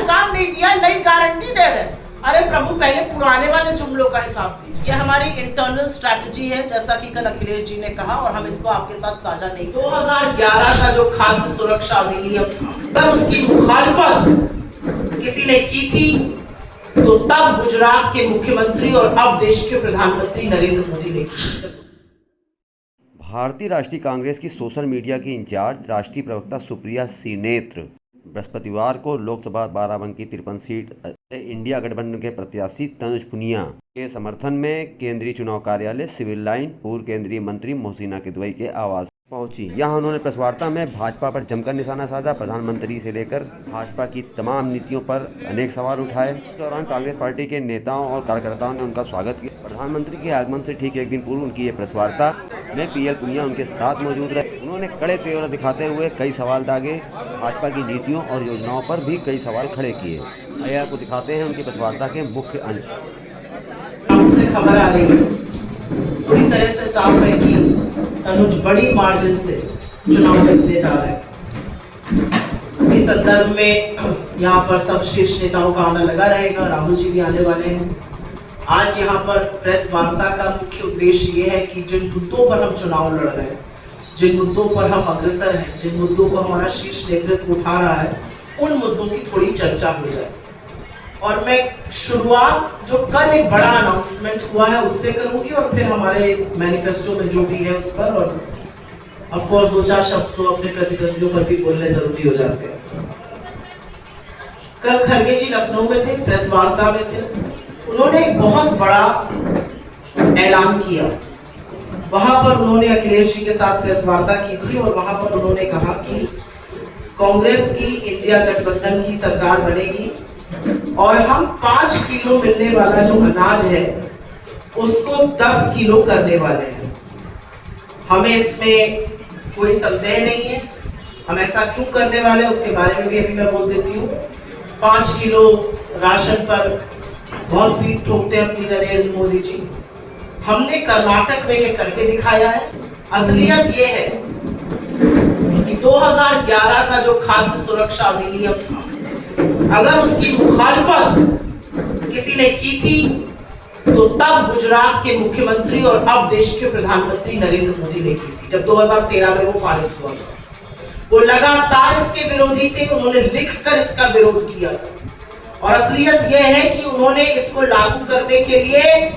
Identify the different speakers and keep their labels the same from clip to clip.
Speaker 1: हिसाब नहीं दिया, नई गारंटी दे रहे हैं। अरे प्रभु, पहले पुराने वाले जुमलों का हिसाब दीजिए। ये हमारी इंटरनल स्ट्रैटेजी है, जैसा कि कल अखिलेश जी ने कहा, और हम इसको आपके साथ साझा नहीं। 2011 का जो खाद्य सुरक्षा अधिनियम था, तब उसकी मुखालिफत किसी ने की थी, तो तब गुजरात के मुख्यमंत्री और अब देश के प्रधानमंत्री नरेंद्र मोदी ने की।
Speaker 2: भारतीय राष्ट्रीय कांग्रेस की सोशल मीडिया की इंचार्ज राष्ट्रीय प्रवक्ता सुप्रिया श्रीनेत्र बृहस्पतिवार को लोकसभा बाराबंकी 53 सीट से इंडिया गठबंधन के प्रत्याशी तनुज पुनिया के समर्थन में केंद्रीय चुनाव कार्यालय सिविल लाइन पूर्व केंद्रीय मंत्री मोहसिना किदवई के आवास पहुंची। यहां उन्होंने प्रेस वार्ता में भाजपा पर जमकर निशाना साधा। प्रधानमंत्री से लेकर भाजपा की तमाम नीतियों पर अनेक सवाल उठाए। इस दौरान कांग्रेस पार्टी के नेताओं और कार्यकर्ताओं ने उनका स्वागत किया। प्रधानमंत्री के आगमन से ठीक एक दिन पूर्व उनकी ये प्रेस वार्ता में पीएल पुनिया उनके साथ मौजूद रहे। उन्होंने कड़े तेवर दिखाते हुए कई सवाल दागे। भाजपा की नीतियों और योजनाओं पर भी कई सवाल खड़े किए। आइए आपको दिखाते हैं उनकी प्रेस वार्ता के मुख्य अंश।
Speaker 1: हमसे खबर आ रही है, पूरी तरह से साफ है कि तनुज बड़ी मार्जिन से चुनाव जीतने जा रहे हैं। इसी संदर्भ में यहाँ पर सब शीर्ष नेताओं का आना लगा रहेगा। राहुल जी भी आने वाले हैं। आज यहाँ पर प्रेस वार्ता का मुख्य उद्देश्य ये है कि जिन मुद्दों पर हम चुनाव लड़ रहे हैं, जिन मुद्दों पर हम अग्रसर हैं, जिन मुद्दों को हमारा शीर्ष नेतृत्व उठा रहा है, उन मुद्दों की थोड़ी चर्चा हो जाए। और मैं शुरुआत जो कल एक बड़ा अनाउंसमेंट हुआ है उससे करूंगी, और फिर हमारे मैनिफेस्टो में जो भी है उस पर, और ऑफ कोर्स दो चार शब्द तो अपने प्रतिद्वंदियों पर भी बोलने जरूरी हो जाते हैं। कल खरगे जी लखनऊ में थे, प्रेस वार्ता में थे। उन्होंने एक बहुत बड़ा ऐलान किया। वहां पर उन्होंने अखिलेश जी के साथ प्रेस वार्ता की थी, और वहां पर उन्होंने कहा कि कांग्रेस की इंडिया गठबंधन की सरकार बनेगी और हम 5 किलो मिलने वाला जो अनाज है उसको 10 किलो करने वाले हैं। हमें इसमें कोई संदेह नहीं है। हम ऐसा क्यों करने वाले उसके बारे में भी अभी मैं बोल देती हूँ। 5 किलो राशन पर बहुत पीठ ठोकते हैं अपनी नरेंद्र मोदी जी। हमने कर्नाटक में ये करके दिखाया है। असलियत ये है कि 2011 का जो खाद्य सुरक्षा अधिनियम था, अगर उसकी मुखालिफत किसी ने की थी, तो तब गुजरात के मुख्यमंत्री और अब देश के प्रधानमंत्री नरेंद्र मोदी ने की थी, जब 2013 में वो पारित हुआ था। वो लगातार इसके विरोधी थे, उन्होंने लिखकर इसका विरोध किया था। और असलियत यह है कि उन्होंने इसको लागू करने के लिए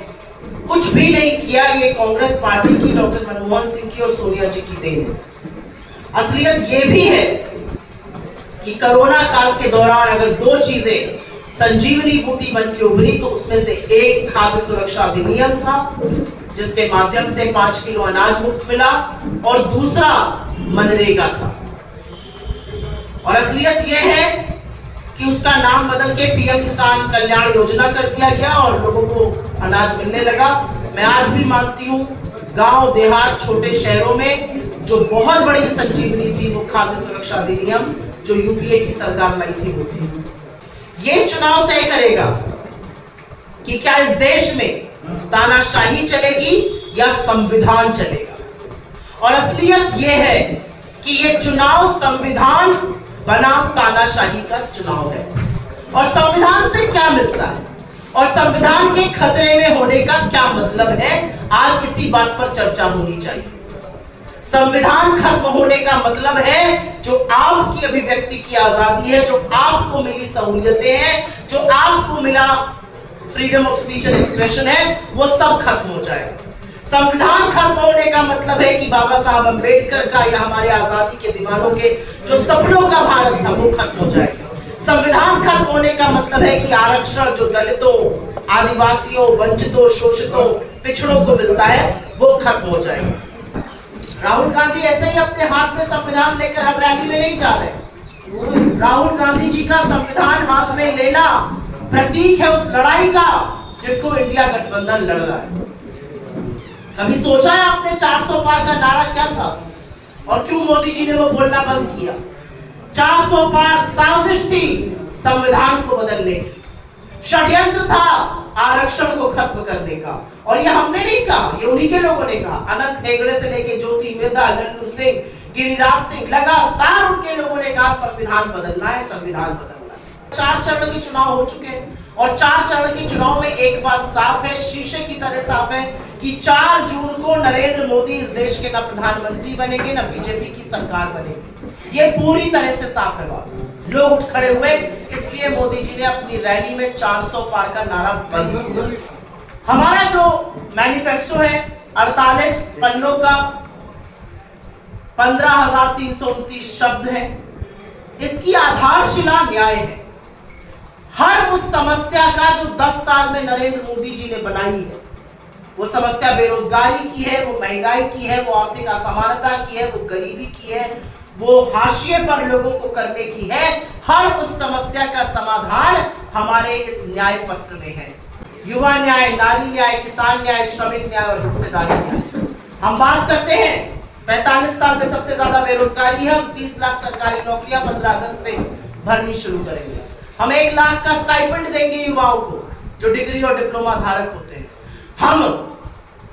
Speaker 1: कुछ भी नहीं किया। ये कांग्रेस पार्टी की, डॉक्टर मनमोहन सिंह की और सोनिया जी की देन है। असलियत ये भी है कि कोरोना काल के दौरान अगर 2 चीजें संजीवनी बूटी बन के उभरी, तो उसमें से एक खाद्य सुरक्षा अधिनियम था, जिसके माध्यम से 5 किलो अनाज मुफ्त मिला, और दूसरा मनरेगा था। और असलियत यह है कि उसका नाम बदल के पीएम किसान कल्याण योजना कर दिया गया और लोगों को अनाज मिलने लगा। मैं आज भी मानती हूँ, गांव देहात छोटे शहरों में जो बहुत बड़ी संजीवनी थी वो खाद्य सुरक्षा अधिनियम जो यूपीए की सरकार लाई थी वो थी। ये चुनाव तय करेगा कि क्या इस देश में तानाशाही चलेगी या संविधान चलेगा। और असलियत ये है कि ये चुनाव संविधान बनाम तानाशाही का चुनाव है। और संविधान से क्या मिलता है और संविधान के खतरे में होने का क्या मतलब है, आज इसी बात पर चर्चा होनी चाहिए। संविधान खत्म होने का मतलब है जो आपकी अभिव्यक्ति की आजादी है, जो आपको मिली सहूलियतें हैं, जो आपको मिला freedom of speech and expression है, वो सब खत्म हो जाएगा। संविधान खत्म होने का मतलब है कि बाबा साहब अम्बेडकर का या हमारे आजादी के दीवानों के जो सपनों का भारत था वो खत्म हो जाएगा। संविधान खत्म होने का मतलब है कि आरक्षण जो दलितों, आदिवासियों, वंचितों, शोषितों, पिछड़ों को मिलता है वो खत्म हो जाएगा। राहुल गांधी ऐसे ही अपने हाथ में संविधान लेकर हम रैली में नहीं जा रहे। राहुल गांधी जी का संविधान हाथ में लेना प्रतीक है उस लड़ाई का जिसको इंडिया गठबंधन लड़ रहा है। कभी सोचा है आपने 400 पार का नारा क्या था और क्यों मोदी जी ने वो बोलना बंद किया? 400 पार साजिश थी संविधान को बदलने की, षड्यंत्र था आरक्षण को खत्म करने का। और ये हमने नहीं कहा, ये उन्हीं के लोगों ने कहा। अनंत हेगड़े से लेके ज्योति मेधा, लल्लू सिंह, गिरिराज सिंह, लगातार उनके लोगों ने कहा संविधान बदलना है, संविधान बदलना है। 4 चरण के चुनाव हो चुके हैं और 4 चरण के चुनाव में एक बात साफ है, शीशे की तरह साफ है कि 4 जून को नरेंद्र मोदी इस देश के ना प्रधानमंत्री बनेंगे ना बीजेपी की सरकार बनेगी। ये पूरी तरह से साफ है बात। लोग उठ खड़े हुए, इसलिए मोदी जी ने अपनी रैली में 400 पार का नारा बंद। हमारा जो मैनिफेस्टो है 48 पन्नों का 15,329 शब्द है। इसकी आधारशिला न्याय है। हर उस समस्या का जो 10 साल में नरेंद्र मोदी जी ने बनाई है, वो समस्या बेरोजगारी की है, वो महंगाई की है, वो आर्थिक असमानता की है, वो गरीबी की है, वो हाशिए पर लोगों को करने की है। हर उस समस्या का समाधान हमारे इस न्याय पत्र में है। युवा न्याय, नारी न्याय, किसान न्याय, श्रमिक न्याय और हिस्सेदारी न्याय। हम बात करते हैं 45 साल में सबसे ज्यादा बेरोजगारी है। हम 30 लाख सरकारी नौकरियां 15 अगस्त से भरनी शुरू करेंगे। हम 1 लाख का स्टाइपेंड देंगे युवाओं को जो डिग्री और डिप्लोमा धारक होते हैं। हम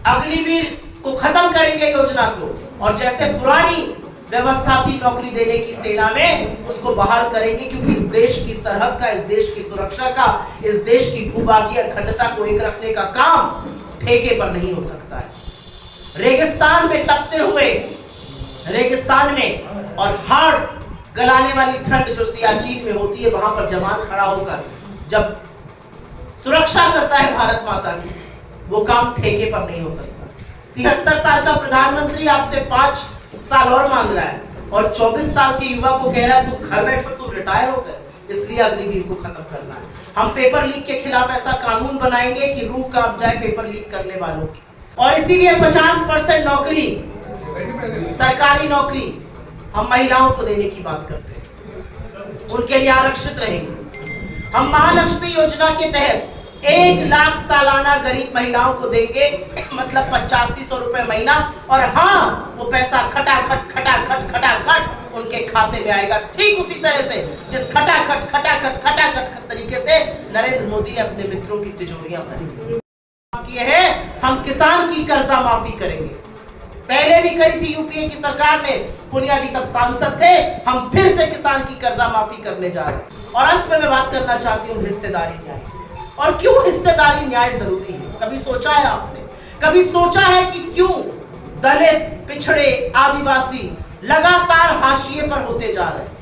Speaker 1: अग्निवीर को खत्म करेंगे योजना को, और जैसे पुरानी व्यवस्था थी नौकरी देने की सेना में, उसको बहाल करेंगे, क्योंकि इस देश की सरहद का, इस देश की सुरक्षा का, इस देश की भूभागीय अखंडता को एक रखने का काम ठेके पर नहीं हो सकता है। रेगिस्तान में तपते हुए, रेगिस्तान में और हाड़ गलाने वाली ठंड जो सियाचिन में होती है, वहां पर जवान खड़ा होकर जब सुरक्षा करता है भारत माता की, वो काम ठेके पर नहीं हो सकता। 73 साल का प्रधानमंत्री आपसे 5 साल और मांग रहा है और 24 साल के युवा को कह रहा है तुम घर बैठ कर तुम रिटायर हो गए, इसलिए अग्निवीर को खत्म करना है। हम पेपर लीक के खिलाफ ऐसा कानून बनाएंगे कि रूह कांप जाए पेपर लीक करने वालों की। और इसीलिए 50% नौकरी, सरकारी नौकरी हम महिलाओं को देने की बात करते हैं, उनके लिए आरक्षित रहेंगे। हम महालक्ष्मी योजना के तहत 1 लाख सालाना गरीब महिलाओं को देंगे, मतलब 8500 रुपए महीना। और हाँ, वो पैसा खटाखट उनके खाते में आएगा, ठीक उसी तरह से जिस खटाखट तरीके से नरेंद्र मोदी ने अपने मित्रों की तिजोरियां भरी किए हैं। हम किसान की कर्जा माफी करेंगे, पहले भी करी थी यूपीए की सरकार ने, पुनिया जी तब सांसद थे। हम फिर से किसान की कर्जा माफी करने जा रहे हैं। और अंत में मैं बात करना चाहती हूँ हिस्सेदारी न्याय। और क्यों हिस्सेदारी न्याय जरूरी है? कभी सोचा है आपने? कभी सोचा है कि क्यों दलित, पिछड़े, आदिवासी लगातार हाशिए पर होते जा रहे हैं?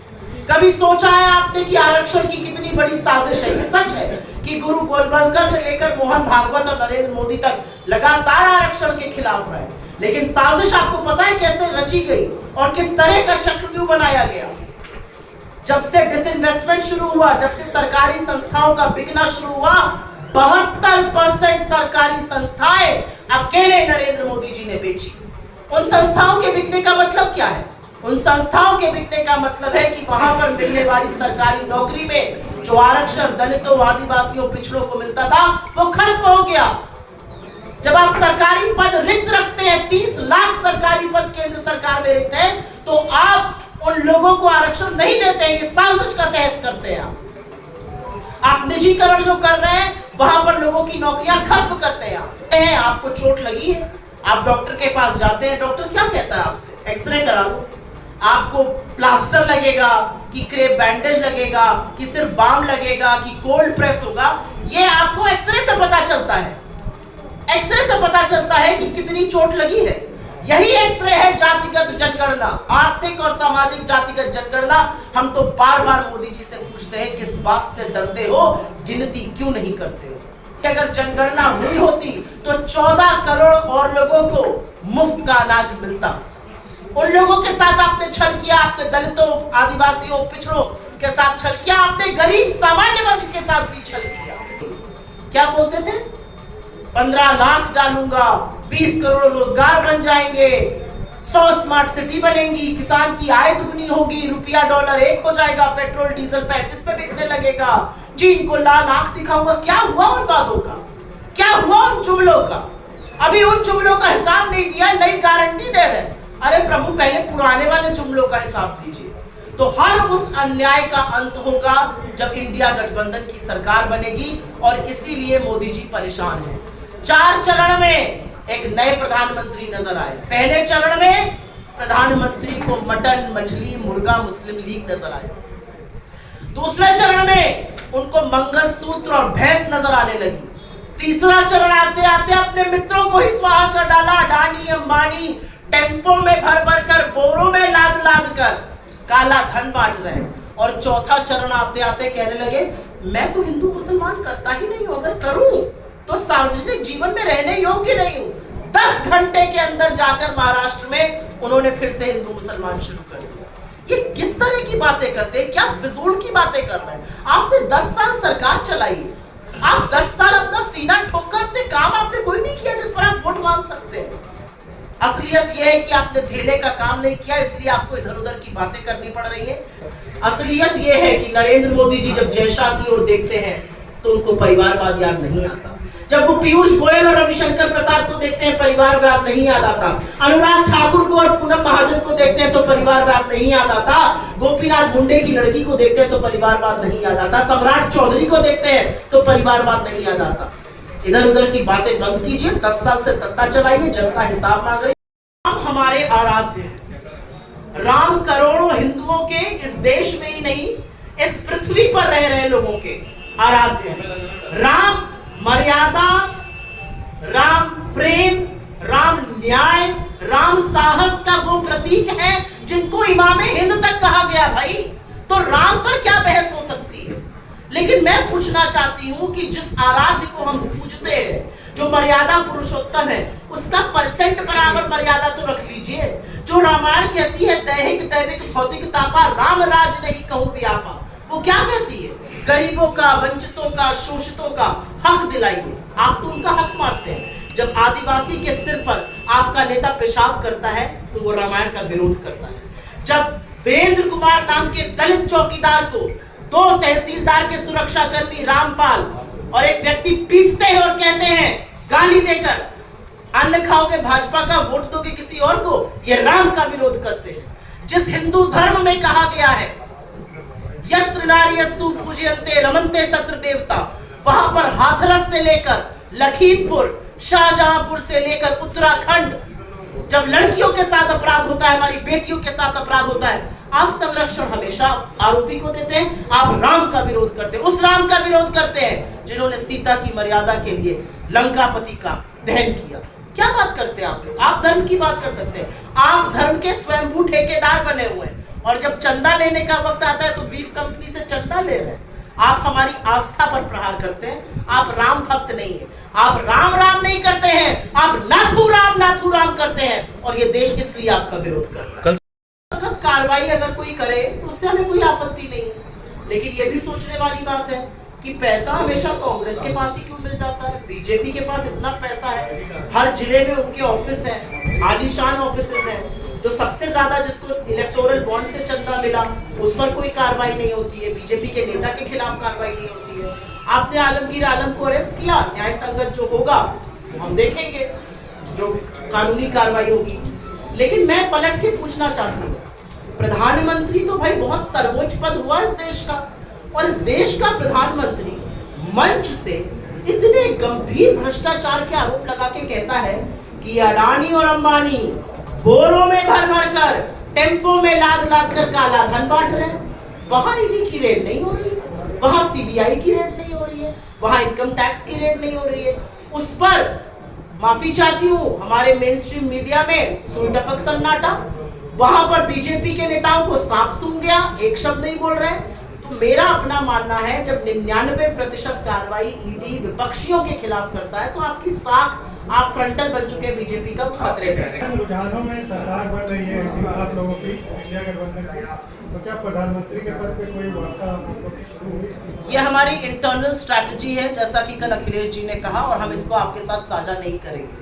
Speaker 1: कभी सोचा है आपने कि आरक्षण की कितनी बड़ी साजिश है? ये सच है कि गुरु गोलवलकर से लेकर मोहन भागवत और नरेंद्र मोदी तक लगातार आरक्षण के खिलाफ रहे, लेकिन साजिश आपको पता है कैसे रची गई और किस तरह का चक्रव्यूह बनाया गया? जब से डिसइन्वेस्टमेंट शुरू हुआ, जब से सरकारी संस्थाओं का बिकना शुरू हुआ, 72% सरकारी संस्थाएं अकेले नरेंद्र मोदी जी ने बेची। उन संस्थाओं के बिकने का मतलब क्या है? उन संस्थाओं के बिकने का मतलब है कि वहां पर मिलने वाली सरकारी नौकरी में जो आरक्षण दलितों, आदिवासियों, पिछड़ों को मिलता था, वो खत्म हो गया। जब आप सरकारी पद रिक्त रखते हैं, 30 लाख सरकारी पद केंद्र सरकार में रिक्त है, तो आप उन लोगों को आरक्षण नहीं देते हैं। ये साजिश का तहत करते हैं आप निजीकरण जो कर रहे हैं, वहां पर लोगों की नौकरियां खत्म करते हैं। आपको चोट लगी है, आप डॉक्टर के पास जाते हैं, डॉक्टर क्या कहता है आपसे? एक्सरे करा लो। आपको प्लास्टर लगेगा कि क्रेप बैंडेज लगेगा कि सिर्फ बाम लगेगा कि कोल्ड प्रेस होगा, ये आपको एक्सरे से पता चलता है। एक्सरे से पता चलता है कि कितनी चोट लगी है। यही एक्सरे है जातिगत जनगणना, आर्थिक और सामाजिक जातिगत जनगणना। हम तो बार बार मोदी जी से पूछते हैं किस बात से डरते हो, गिनती क्यों नहीं करते हो? अगर जनगणना हुई होती तो 14 करोड़ और लोगों को मुफ्त का अनाज मिलता। उन लोगों के साथ आपने छल किया, आपने दलितों, आदिवासियों, पिछड़ों के साथ छल किया, आपने गरीब सामान्य वर्ग के साथ भी छल किया। क्या बोलते थे? 15 लाख डालूंगा, 20 करोड़ रोजगार बन जाएंगे, 100 स्मार्ट सिटी बनेंगी, किसान की आय दुगनी होगी, रुपया डॉलर 1 हो जाएगा, पेट्रोल डीजल 35 पे बिकने लगेगा, चीन को लाल आंख दिखाऊंगा। क्या हुआ उन बातों का? क्या हुआ उन जुमलों का? अभी उन जुमलों का हिसाब नहीं दिया, नई गारंटी दे रहे। अरे प्रभु, पहले पुराने वाले जुमलों का हिसाब दीजिए। तो हर उस अन्याय का अंत होगा जब इंडिया गठबंधन की सरकार बनेगी, और इसीलिए मोदी जी परेशान हैं। 4 चरण में एक नए प्रधानमंत्री नजर आए। पहले चरण में प्रधानमंत्री को मटन, मछली, मुर्गा, मुस्लिम लीग नजर आए। दूसरे चरण में उनको मंगलसूत्र और भैंस नजर आने लगी। तीसरा चरण आते आते अपने मित्रों को ही स्वाहा कर डाला। अडानी अंबानी टेम्पो में भर भर कर, बोरों में लाद लाद कर काला धन बांट रहे हैं। और चौथा चरण आते आते कहने लगे मैं तो हिंदू मुसलमान करता ही नहीं हूं, अगर करूं तो सार्वजनिक जीवन में रहने योग्य नहीं हूं। 10 घंटे के अंदर जाकर महाराष्ट्र में उन्होंने फिर से हिंदू मुसलमान शुरू कर दिया। ये किस तरह की बातें करते हैं, क्या फिजूल की बातें कर रहे हैं। आपने 10 साल सरकार चलाई है, आप 10 साल अपना सीना ठोककर अपने काम आपने कोई नहीं किया जिस पर आप वोट मांग सकते हैं। असलियत यह है कि आपने धेले का काम नहीं किया, इसलिए आपको इधर उधर की बातें करनी पड़ रही है। असलियत यह है कि नरेंद्र मोदी जी जब जय शाह की ओर देखते हैं तो उनको परिवारवाद याद नहीं आता। जब वो पीयूष गोयल और रविशंकर प्रसाद को देखते हैं परिवारवाद नहीं याद आता। अनुराग ठाकुर को और पूनम महाजन को देखते हैं तो परिवारवाद नहीं याद आता। गोपीनाथ मुंडे की लड़की को देखते हैं तो परिवारवाद नहीं याद आता। सम्राट चौधरी को देखते हैं तो परिवारवाद नहीं याद आता। इधर उधर की बातें बंद कीजिए। 10 साल से सत्ता चलाइए, जनता हिसाब मांग रही। राम हमारे आराध्य हैं। राम करोड़ों हिंदुओं के, इस देश में ही नहीं इस पृथ्वी पर रह रहे लोगों के आराध्य हैं। राम मर्यादा, राम प्रेम, राम न्याय, राम साहस का वो प्रतीक है जिनको इमामे हिंद तक कहा गया। भाई तो राम पर क्या बहस हो सकती है। लेकिन मैं पूछना चाहती हूं कि जिस आराध्य को हम पूजते हैं, जो मर्यादा पुरुषोत्तम है, उसका परसेंट बराबर मर्यादा तो रख लीजिए। जो रामायण कहती है दैहिक दैविक भौतिक तापा, राम राज नहीं कहूं व्यापा, वो क्या कहती है? गरीबों का, वंचितों का, शोषितों का हक दिलाइए। आप तो उनका हक मारते हैं। जब आदिवासी के सिर पर आपका नेता पेशाब करता है तो वो रामायण का विरोध करता है। जब वीरेंद्र कुमार नाम के दलित चौकीदार को 2 तहसीलदार के सुरक्षा कर्मी रामपाल और एक व्यक्ति पीटते हैं और कहते हैं गाली देकर अन्न खाओगे भाजपा का, वोट दोगे किसी और को, ये राम का विरोध करते हैं। जिस हिंदू धर्म में कहा गया है यत्र नार्यस्तु पूज्यन्ते रमन्ते तत्र देवता, वहां पर हाथरस से लेकर लखीमपुर, शाहजहांपुर से लेकर उत्तराखंड जब लड़कियों के साथ अपराध होता है, हमारी बेटियों के साथ अपराध होता है, आप संरक्षण हमेशा आरोपी को देते हैं। आप राम का विरोध करते हैं, उस राम का विरोध करते हैं जिन्होंने सीता की मर्यादा के लिए लंकापति का दहन किया। क्या बात करते हैं आप लोग? आप धर्म की बात कर सकते हैं, आप धर्म के स्वयंभू ठेकेदार बने हुए हैं। और जब चंदा लेने का वक्त आता है तो बीफ कंपनी से चंदा ले रहे हैं। आप हमारी आस्था पर प्रहार करते हैं। आप राम भक्त नहीं है, आप राम राम नहीं करते हैं, आप नाथू राम करते हैं। और ये देश इसलिए आपका विरोध कर रहा है। कार्रवाई अगर कोई करे तो उससे हमें कोई आपत्ति नहीं है, लेकिन ये भी सोचने वाली बात है कि पैसा हमेशा कांग्रेस के पास ही क्यों मिल जाता है। बीजेपी के पास इतना पैसा है, हर जिले में उनके ऑफिस है, आलीशान ऑफिसेज हैं। जो सबसे ज्यादा जिसको इलेक्टोरल बॉन्ड से चंदा मिला उस पर कोई कार्रवाई नहीं होती है, बीजेपी के नेता के खिलाफ कार्रवाई नहीं होती है। आपने आलमगीर आलम को अरेस्ट किया, न्याय संगत जो होगा हम देखेंगे, जो कानूनी कार्रवाई होगी। लेकिन मैं पलट के पूछना चाहती हूँ, प्रधानमंत्री तो भाई बहुत सर्वोच्च पद हुआ इस देश का, और इस देश का प्रधानमंत्री मंच से इतने गंभीर भ्रष्टाचार के आरोप लगा के कहता है कि अडानी और अंबानी बोरों में भर भर कर, टेम्पो में लाद लाद कर काला धन बांट रहे हैं। वहां ईडी की रेड नहीं हो रही है, वहां सीबीआई की रेड नहीं हो रही है, वहां इनकम टैक्स की रेड नहीं हो रही है। उस पर माफी चाहती हूँ, हमारे मेन स्ट्रीम मीडिया में सुई टपक सन्नाटा। वहां पर बीजेपी के नेताओं को सांप सूंघ गया, एक शब्द नहीं बोल रहे। तो मेरा अपना मानना है जब 99% कार्रवाई ईडी विपक्षियों के खिलाफ करता है तो आपकी साख, आप फ्रंटल बन चुके हैं बीजेपी का, खतरे पे है।
Speaker 3: रुझानों में सरकार बन रही है आप लोगों की, इंडिया गठबंधन की, तो क्या प्रधानमंत्री के पद पे कोई वार्ता शुरू हुई?
Speaker 1: ये हमारी इंटरनल स्ट्रैटेजी है, जैसा कि कल अखिलेश जी ने कहा, और हम इसको आपके साथ साझा नहीं करेंगे।